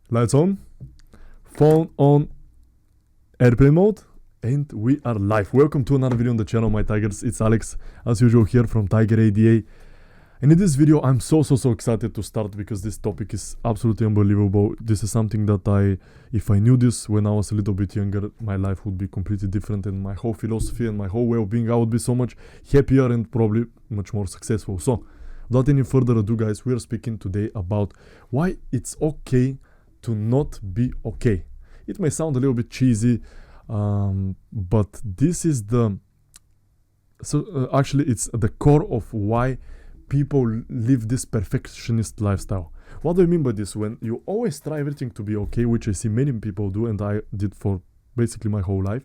Lights on, phone on airplane mode, and we are live. Welcome to another video on the channel, my tigers. It's Alex, as usual, here from Tiger ADA. And in this video, I'm so excited to start because this topic is absolutely unbelievable. This is something that if I knew this when I was a little bit younger, my life would be completely different, and my whole philosophy and my whole way of being, I would be so much happier and probably much more successful. So, without any further ado, guys, we are speaking today about why it's okay to not be okay. It may sound a little bit cheesy, but this is actually it's the core of why people live this perfectionist lifestyle. What do I mean by this? When you always try everything to be okay, which I see many people do, and I did for basically my whole life,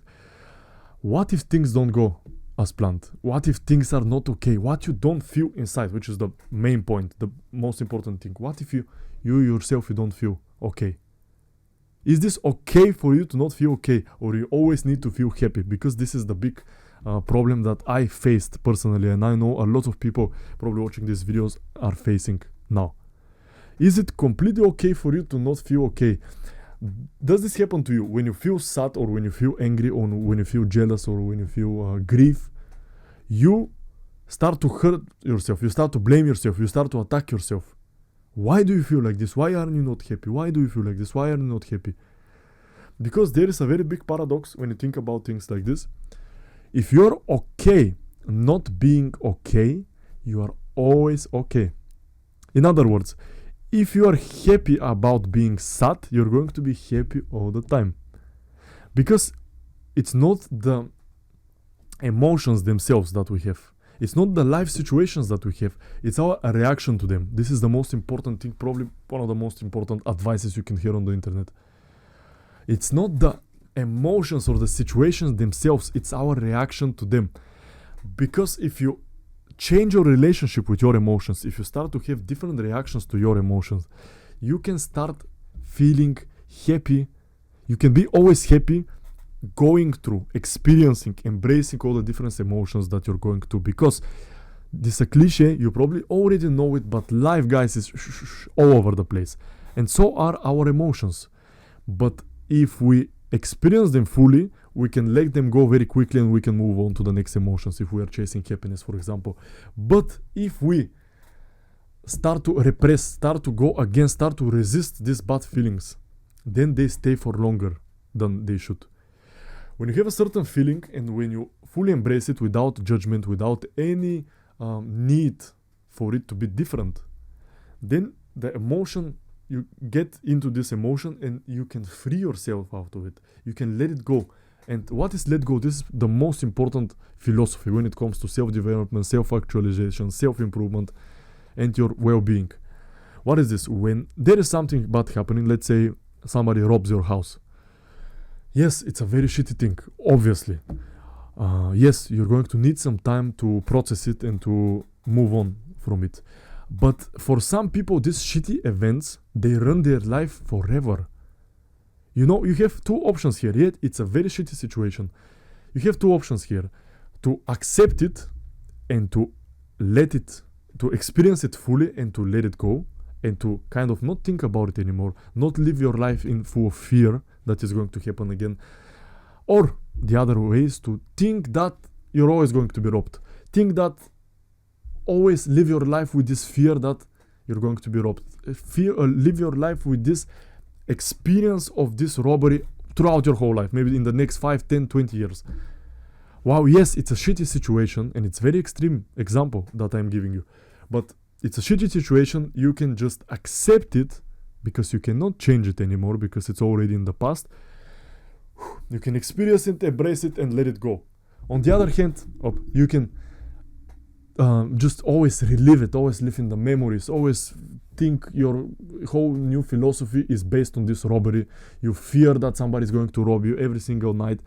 what if things don't go as planned? What if things are not okay? What you don't feel inside, which is the main point, the most important thing. What if you yourself, you don't feel okay? Is this okay for you to not feel okay, or you always need to feel happy? Because this is the big problem that I faced personally, and I know a lot of people probably watching these videos are facing now. Is it completely okay for you to not feel okay? Does this happen to you when you feel sad, or when you feel angry, or when you feel jealous, or when you feel grief? You start to hurt yourself, you start to blame yourself, you start to attack yourself. Why do you feel like this? Why aren't you not happy? Why do you feel like this? Why are you not happy? Because there is a very big paradox when you think about things like this. If you're okay not being okay, you are always okay. In other words, if you are happy about being sad, you're going to be happy all the time. Because it's not the emotions themselves that we have. It's not the life situations that we have. It's our reaction to them. This is the most important thing, probably one of the most important advices you can hear on the internet. It's not the emotions or the situations themselves, it's our reaction to them. Because if you change your relationship with your emotions, if you start to have different reactions to your emotions, you can start feeling happy. You can be always happy, going through, experiencing, embracing all the different emotions that you're going to. Because this is a cliche, you probably already know it, but life, guys, is all over the place, and so are our emotions. But if we experience them fully, we can let them go very quickly, and we can move on to the next emotions if we are chasing happiness, for example. But if we start to repress, start to go against, start to resist these bad feelings, then they stay for longer than they should. When you have a certain feeling, and when you fully embrace it without judgment, without any need for it to be different, then the emotion, you get into this emotion and you can free yourself out of it. You can let it go. And what is let go? This is the most important philosophy when it comes to self-development, self-actualization, self-improvement, and your well-being. What is this? When there is something bad happening, let's say somebody robs your house. Yes, it's a very shitty thing, obviously. Yes, you're going to need some time to process it and to move on from it. But for some people, these shitty events, they run their life forever. You know, you have two options here. Yet it's a very shitty situation. You have two options here: to accept it and to let it, to experience it fully and to let it go, and to kind of not think about it anymore, not live your life in full of fear that is going to happen again. Or the other way is to think that you're always going to be robbed. Think that always live your life with this fear that you're going to be robbed. Live your life with this experience of this robbery throughout your whole life, maybe in the next 5, 10, 20 years. Wow, yes, it's a shitty situation, and it's very extreme example that I'm giving you. But it's a shitty situation. You can just accept it because you cannot change it anymore, because it's already in the past. You can experience it, embrace it, and let it go. On the other hand, you can just always relive it, always live in the memories, always think your whole new philosophy is based on this robbery. You fear that somebody is going to rob you every single night.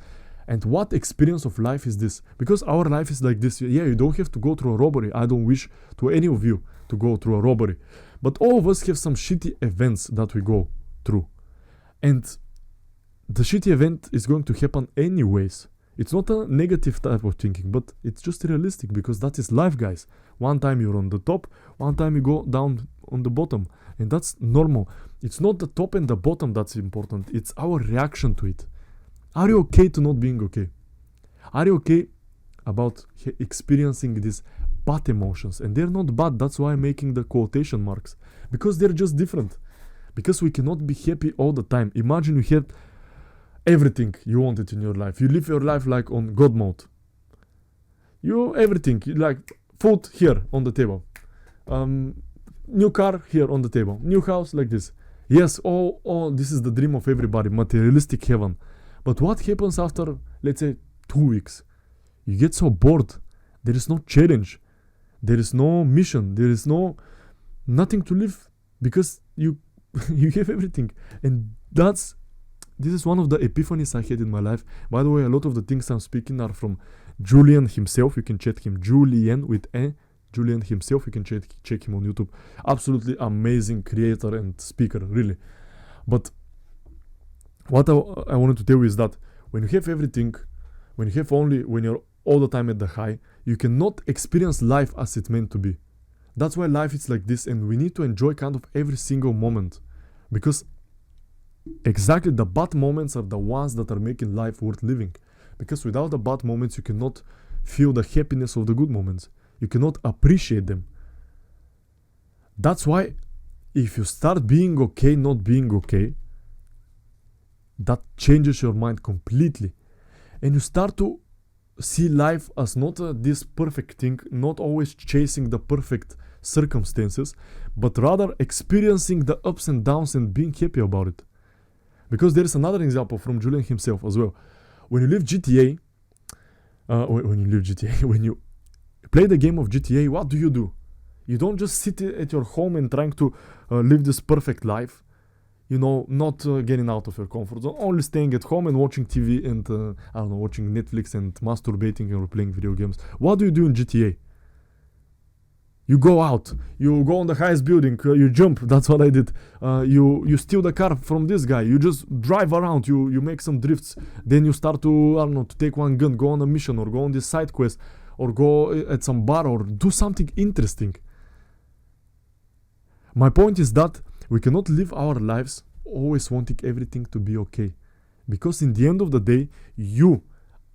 And what experience of life is this? Because our life is like this. Yeah, you don't have to go through a robbery. I don't wish to any of you to go through a robbery. But all of us have some shitty events that we go through. And the shitty event is going to happen anyways. It's not a negative type of thinking, but it's just realistic because that is life, guys. One time you're on the top, one time you go down on the bottom, and that's normal. It's not the top and the bottom that's important, it's our reaction to it. Are you okay to not being okay? Are you okay about experiencing these bad emotions? And they're not bad, that's why I'm making the quotation marks, because they're just different. Because we cannot be happy all the time. Imagine you had everything you wanted in your life. You live your life like on God mode. You everything, like food here on the table, new car here on the table, new house like this. Yes, oh, this is the dream of everybody, materialistic heaven. But what happens after, let's say, 2 weeks? You get so bored. There is no challenge. There is no mission. There is nothing to live because you have everything. And this is one of the epiphanies I had in my life. By the way, a lot of the things I'm speaking are from Julian himself. You can check him, Julian with A. Julian himself. You can check him on YouTube. Absolutely amazing creator and speaker, really. But what I wanted to tell you is that when you have everything, when you're all the time at the high, you cannot experience life as it's meant to be. That's why life is like this, and we need to enjoy kind of every single moment, because exactly the bad moments are the ones that are making life worth living. Because without the bad moments, you cannot feel the happiness of the good moments. You cannot appreciate them. That's why if you start being okay, not being okay, that changes your mind completely. And you start to see life as not this perfect thing, not always chasing the perfect circumstances, but rather experiencing the ups and downs and being happy about it. Because there is another example from Julian himself as well. When you live GTA, when you play the game of GTA, what do? You don't just sit at your home and trying to live this perfect life, not getting out of your comfort zone, only staying at home and watching TV and, watching Netflix and masturbating or playing video games. What do you do in GTA? You go out, you go on the highest building, you jump, that's what I did. You steal the car from this guy, you just drive around, you make some drifts, then you start to take one gun, go on a mission, or go on this side quest, or go at some bar, or do something interesting. My point is that we cannot live our lives always wanting everything to be okay. Because in the end of the day, you,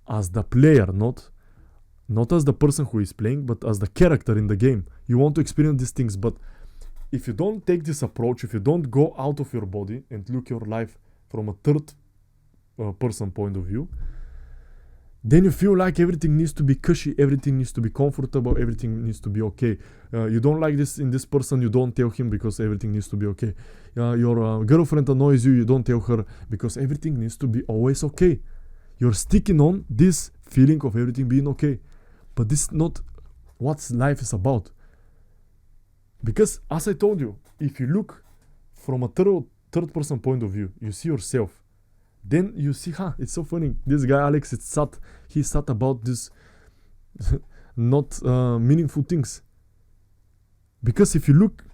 as the player, not as the person who is playing, but as the character in the game, you want to experience these things. But if you don't take this approach, if you don't go out of your body and look your life from a third person point of view, then you feel like everything needs to be cushy, everything needs to be comfortable, everything needs to be okay. You don't like this in this person, you don't tell him because everything needs to be okay. Your girlfriend annoys you, you don't tell her because everything needs to be always okay. You're sticking on this feeling of everything being okay. But this is not what life is about. Because as I told you, if you look from a third person point of view, you see yourself. Then you see, it's so funny. This guy Alex, he's sad about this not meaningful things. Because if you look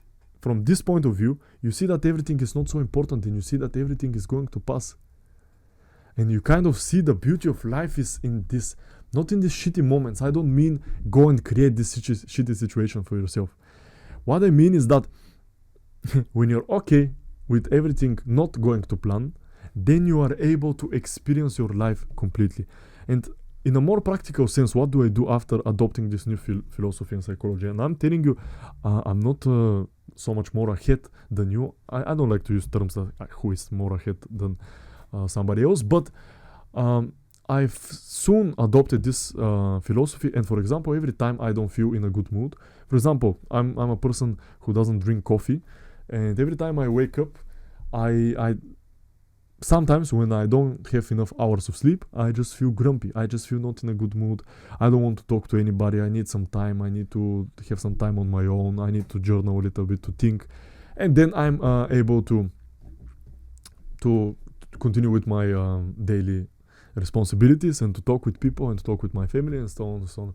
from this point of view, you see that everything is not so important, and you see that everything is going to pass. And you kind of see the beauty of life is in this, not in these shitty moments. I don't mean go and create this shitty situation for yourself. What I mean is that when you're okay with everything not going to plan, then you are able to experience your life completely. And in a more practical sense, what do I do after adopting this new philosophy and psychology? And I'm telling you, I'm not so much more ahead than you. I don't like to use terms that who is more ahead than somebody else, but I've soon adopted this philosophy. And for example, every time I don't feel in a good mood, for example, I'm a person who doesn't drink coffee, and every time I wake up, I sometimes when I don't have enough hours of sleep, I just feel grumpy. I just feel not in a good mood. I don't want to talk to anybody. I need some time. I need to have some time on my own. I need to journal a little bit, to think. And then I'm able to continue with my daily responsibilities and to talk with people and to talk with my family and so on and so on.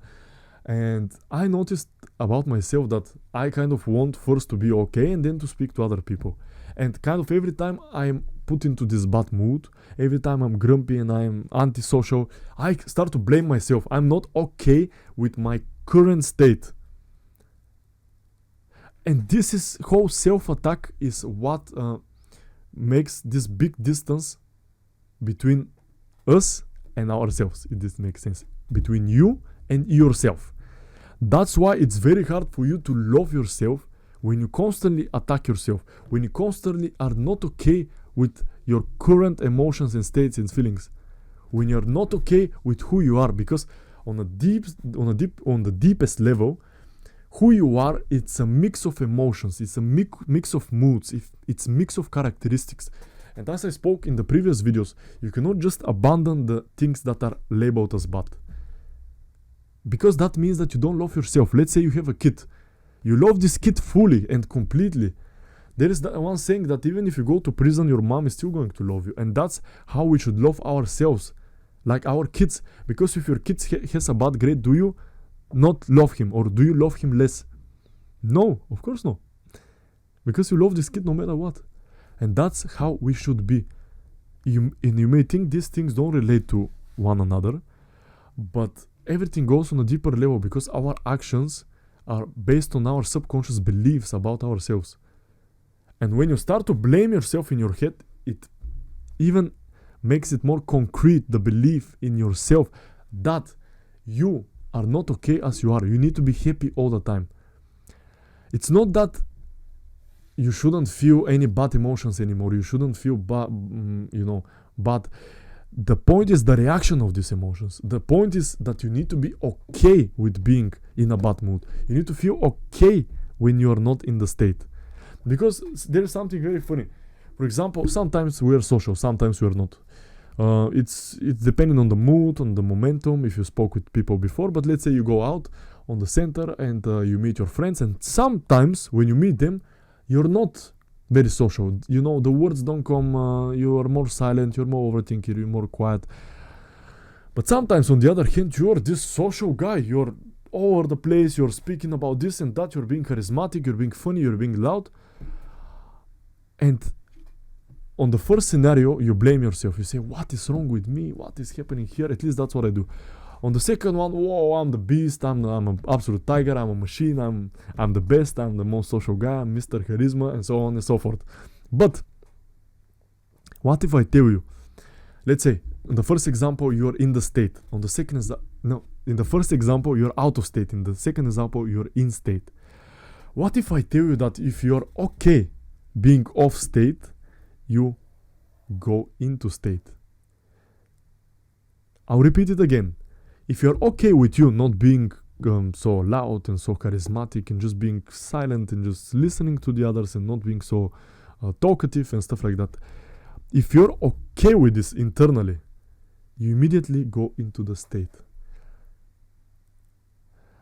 And I noticed about myself that I kind of want first to be okay and then to speak to other people. And kind of every time I'm put into this bad mood, every time I'm grumpy and I'm antisocial, I start to blame myself. I'm not okay with my current state. And this is how self-attack is what makes this big distance between us and ourselves, if this makes sense, between you and yourself. That's why it's very hard for you to love yourself when you constantly attack yourself, when you constantly are not okay with your current emotions and states and feelings, when you're not okay with who you are, because on the deepest level, who you are, it's a mix of emotions, it's a mix of moods, it's a mix of characteristics. And as I spoke in the previous videos, you cannot just abandon the things that are labeled as bad, because that means that you don't love yourself. Let's say you have a kid. You love this kid fully and completely. There is that one saying that even if you go to prison, your mom is still going to love you. And that's how we should love ourselves, like our kids. Because if your kid has a bad grade, do you not love him, or do you love him less? No, of course not. Because you love this kid no matter what. And that's how we should be. You may think these things don't relate to one another, but everything goes on a deeper level, because our actions are based on our subconscious beliefs about ourselves. And when you start to blame yourself in your head, it even makes it more concrete, the belief in yourself that you are not okay as you are. You need to be happy all the time. It's not that you shouldn't feel any bad emotions anymore. You shouldn't feel bad. The point is the reaction of these emotions. The point is that you need to be okay with being in a bad mood. You need to feel okay when you are not in the state. Because there is something very funny. For example, sometimes we are social, sometimes we are not. It's depending on the mood, on the momentum, if you spoke with people before. But let's say you go out on the center and you meet your friends, and sometimes when you meet them, you're not very social. You know, the words don't come, you are more silent, you're more overthinking, you're more quiet. But sometimes, on the other hand, you're this social guy. You're all over the place, you're speaking about this and that, you're being charismatic, you're being funny, you're being loud. And on the first scenario, you blame yourself. You say, what is wrong with me? What is happening here? At least that's what I do. On the second one, whoa, I'm the beast, I'm an absolute tiger, I'm a machine, I'm the best, I'm the most social guy, I'm Mr. Charisma, and so on and so forth. But what if I tell you, let's say, in the first example, you're in the state. On the second in the first example, you're out of state. In the second example, you're in state. What if I tell you that if you're okay being off state, you go into state? I'll repeat it again. If you're okay with you not being so loud and so charismatic and just being silent and just listening to the others and not being so talkative and stuff like that, if you're okay with this internally, you immediately go into the state.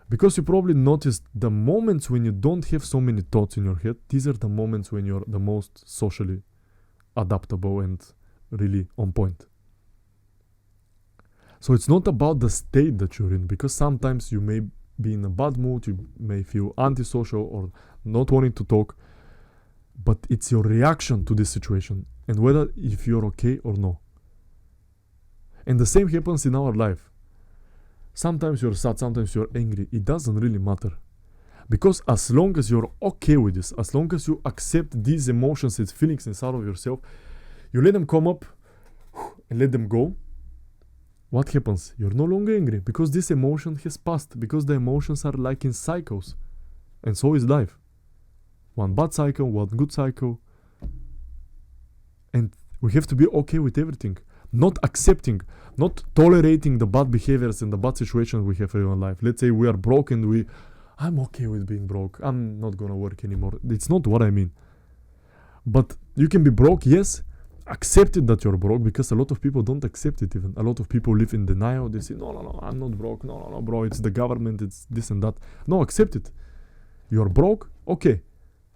Because you probably noticed the moments when you don't have so many thoughts in your head, these are the moments when you're the most socially adaptable and really on point. So it's not about the state that you're in, because sometimes you may be in a bad mood, you may feel antisocial or not wanting to talk, but it's your reaction to this situation and whether if you're okay or no. And the same happens in our life. Sometimes you're sad, sometimes you're angry. It doesn't really matter. Because as long as you're okay with this, as long as you accept these emotions and feelings inside of yourself, you let them come up and let them go, what happens? You're no longer angry because this emotion has passed, because the emotions are like in cycles. And so is life. One bad cycle, one good cycle. And we have to be okay with everything. Not accepting, not tolerating the bad behaviors and the bad situations we have in our life. Let's say we are broke and I'm okay with being broke. I'm not gonna work anymore. It's not what I mean. But you can be broke, yes. Accept it that you're broke, because a lot of people don't accept it even. A lot of people live in denial. They say, no, I'm not broke. No, bro, it's the government, it's this and that. No, accept it. You're broke? Okay.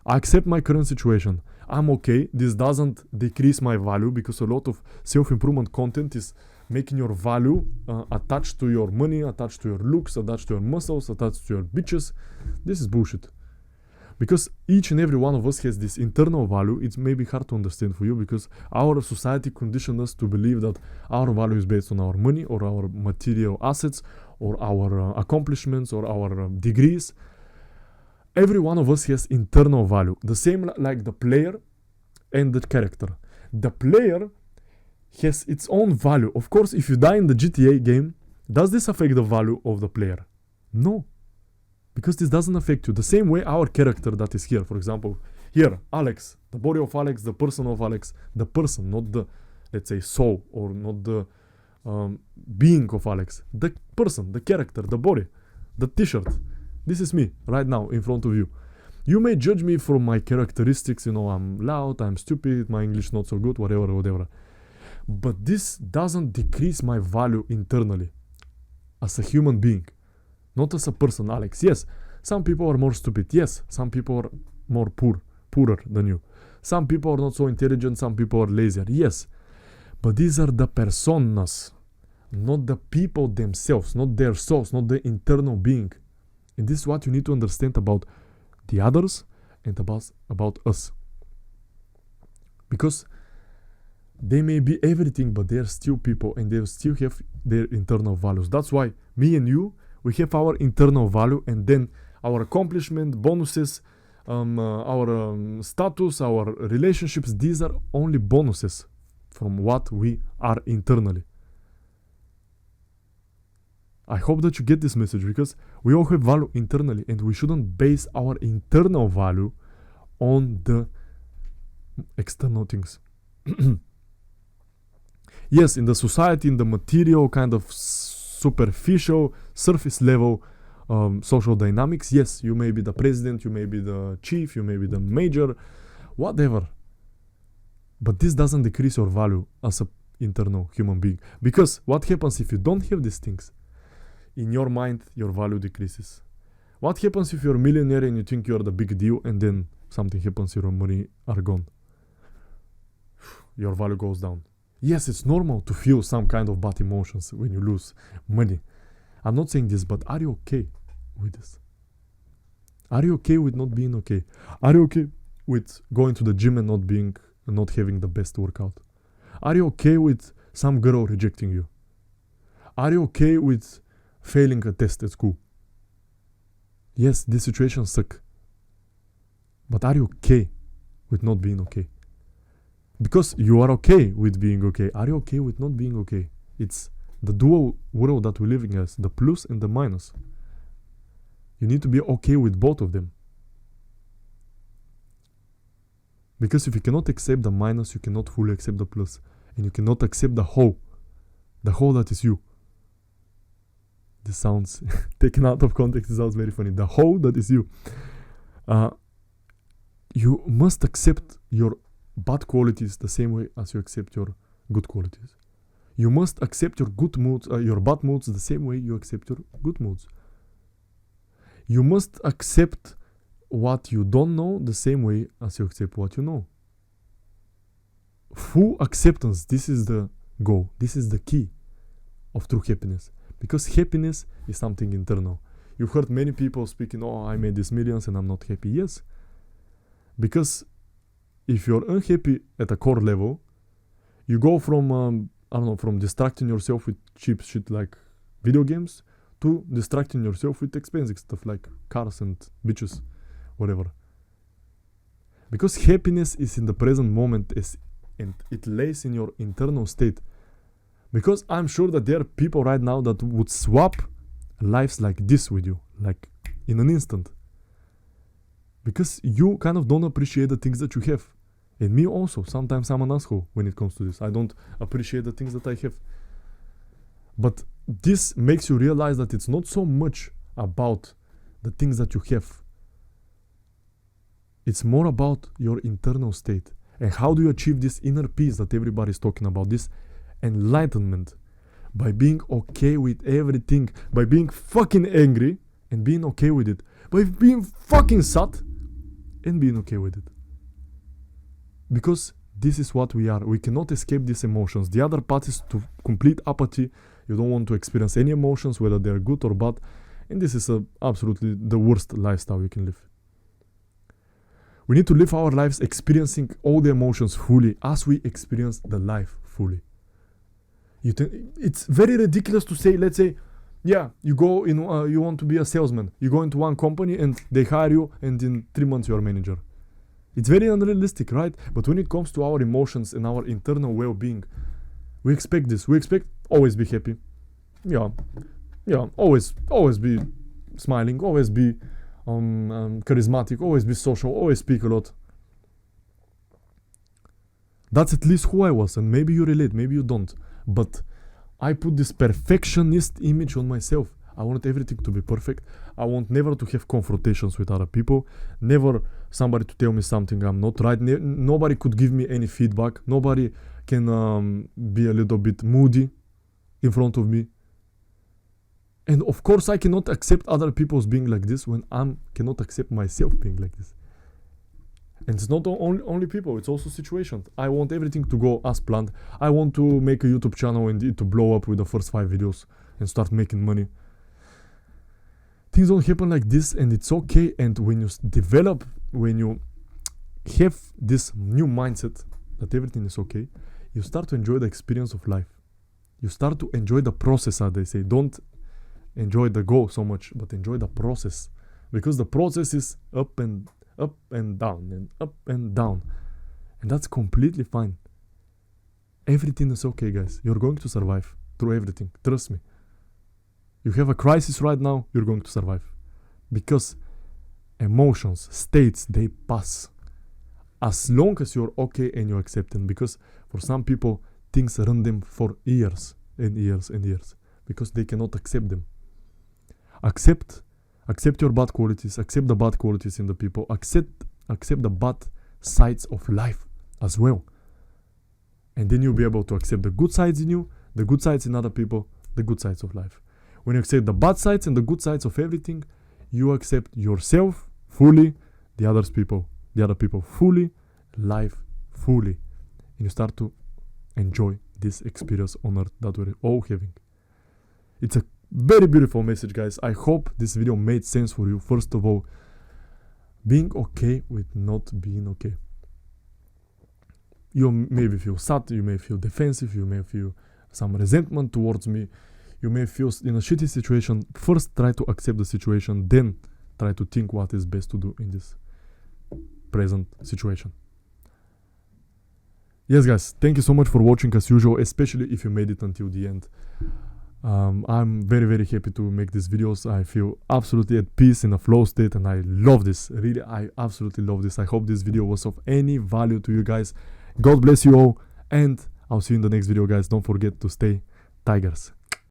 I accept my current situation. I'm okay. This doesn't decrease my value, because a lot of self-improvement content is making your value attached to your money, attached to your looks, attached to your muscles, attached to your bitches. This is bullshit. Because each and every one of us has this internal value. It may be hard to understand for you because our society conditioned us to believe that our value is based on our money or our material assets or our accomplishments or our degrees. Every one of us has internal value. The same like the player and the character. The player has its own value. Of course, if you die in the GTA game, does this affect the value of the player? No. Because this doesn't affect you. The same way our character that is here, for example, here, Alex, the body of Alex, the person of Alex, the person, not the, let's say, soul, or not the being of Alex. The person, the character, the body, the t-shirt. This is me, right now, in front of you. You may judge me from my characteristics, I'm loud, I'm stupid, my English not so good, whatever. But this doesn't decrease my value internally as a human being. Not as a person, Alex. Yes, some people are more stupid. Yes, some people are more poorer than you. Some people are not so intelligent, some people are lazier. Yes, but these are the personas, not the people themselves, not their souls, not the internal being. And this is what you need to understand about the others and about us. Because they may be everything, but they are still people and they still have their internal values. That's why me and you, we have our internal value, and then our accomplishment, bonuses, our status, our relationships, these are only bonuses from what we are internally. I hope that you get this message, because we all have value internally, and we shouldn't base our internal value on the external things. Yes, in the society, in the material kind of superficial, surface level social dynamics, yes, you may be the president, you may be the chief, you may be the major, whatever. But this doesn't decrease your value as an internal human being. Because what happens if you don't have these things? In your mind, your value decreases. What happens if you're a millionaire and you think you're the big deal, and then something happens, your money are gone? Your value goes down. Yes, it's normal to feel some kind of bad emotions when you lose money. I'm not saying this, but are you okay with this? Are you okay with not being okay? Are you okay with going to the gym and not having the best workout? Are you okay with some girl rejecting you? Are you okay with failing a test at school? Yes, this situation sucks. But are you okay with not being okay? Because you are okay with being okay. Are you okay with not being okay? It's the dual world that we're living as, the plus and the minus. You need to be okay with both of them. Because if you cannot accept the minus, you cannot fully accept the plus. And you cannot accept the whole that is you. This sounds, taken out of context, it sounds very funny. The whole that is you. You must accept your bad qualities the same way as you accept your good qualities. You must accept your good moods, your bad moods the same way you accept your good moods. You must accept what you don't know the same way as you accept what you know. Full acceptance, this is the goal. This is the key of true happiness. Because happiness is something internal. You've heard many people speaking, I made these millions and I'm not happy. Yes. Because if you're unhappy at a core level, you go from, from distracting yourself with cheap shit like video games to distracting yourself with expensive stuff like cars and bitches, whatever. Because happiness is in the present moment and it lays in your internal state. Because I'm sure that there are people right now that would swap lives like this with you, like in an instant. Because you kind of don't appreciate the things that you have. And me also, sometimes I'm an asshole when it comes to this. I don't appreciate the things that I have. But this makes you realize that it's not so much about the things that you have. It's more about your internal state. And how do you achieve this inner peace that everybody's talking about, this enlightenment? By being okay with everything. By being fucking angry and being okay with it. By being fucking sad and being okay with it. Because this is what we are. We cannot escape these emotions. The other part is to complete apathy. You don't want to experience any emotions, whether they're good or bad. And this is absolutely the worst lifestyle you can live. We need to live our lives experiencing all the emotions fully as we experience the life fully. It's very ridiculous to say, let's say, yeah, you go in, you want to be a salesman. You go into one company and they hire you, and in 3 months you're a manager. It's very unrealistic, right? But when it comes to our emotions and our internal well-being, we expect this. We expect always be happy. Yeah, always be smiling, always be charismatic, always be social, always speak a lot. That's at least who I was, and maybe you relate, maybe you don't. But I put this perfectionist image on myself. I want everything to be perfect. I want never to have confrontations with other people. Never somebody to tell me something I'm not right. Nobody could give me any feedback. Nobody can be a little bit moody in front of me. And of course, I cannot accept other people's being like this when I cannot accept myself being like this. And it's not only people, it's also situations. I want everything to go as planned. I want to make a YouTube channel and it to blow up with the first 5 videos and start making money. Things don't happen like this, and it's okay. And when you when you have this new mindset that everything is okay, you start to enjoy the experience of life. You start to enjoy the process, as they say. Don't enjoy the goal so much, but enjoy the process, because the process is up and down and up and down, and that's completely fine. Everything is okay, guys. You're going to survive through everything. Trust me. You have a crisis right now, you're going to survive, because emotions, states, they pass as long as you're okay and you accept them. Because for some people, things run them for years and years and years because they cannot accept them. Accept your bad qualities, accept the bad qualities in the people, accept the bad sides of life as well. And then you'll be able to accept the good sides in you, the good sides in other people, the good sides of life. When you accept the bad sides and the good sides of everything, you accept yourself fully, the other people fully, life fully. And you start to enjoy this experience on earth that we're all having. It's a very beautiful message, guys. I hope this video made sense for you. First of all, being okay with not being okay. You maybe feel sad, you may feel defensive, you may feel some resentment towards me, you may feel in a shitty situation. First try to accept the situation, then try to think what is best to do in this present situation. Yes, guys, thank you so much for watching as usual, especially if you made it until the end. I'm very, very happy to make these videos. I feel absolutely at peace in a flow state, and I love this. Really, I absolutely love this. I hope this video was of any value to you guys. God bless you all, and I'll see you in the next video, guys. Don't forget to stay tigers.